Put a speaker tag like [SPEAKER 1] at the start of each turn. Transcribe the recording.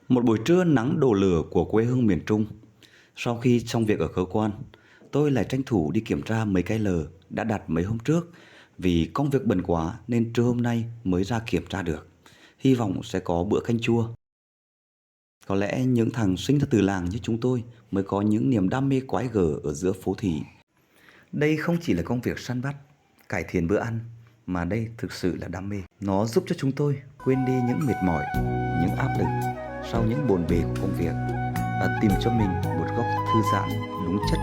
[SPEAKER 1] Một buổi trưa nắng đổ lửa của quê hương miền Trung. Sau khi xong việc ở cơ quan, tôi lại tranh thủ đi kiểm tra mấy cái lờ đã đặt mấy hôm trước. Vì công việc bận quá nên trưa hôm nay mới ra kiểm tra được. Hy vọng sẽ có bữa canh chua. Có lẽ những thằng sinh ra từ làng như chúng tôi mới có những niềm đam mê quái gở ở giữa phố thị. Đây không chỉ là công việc săn bắt, cải thiện bữa ăn, mà đây thực sự là đam mê. Nó giúp cho chúng tôi quên đi những mệt mỏi, những áp lực sau những bộn bề của công việc và tìm cho mình một góc thư giãn đúng chất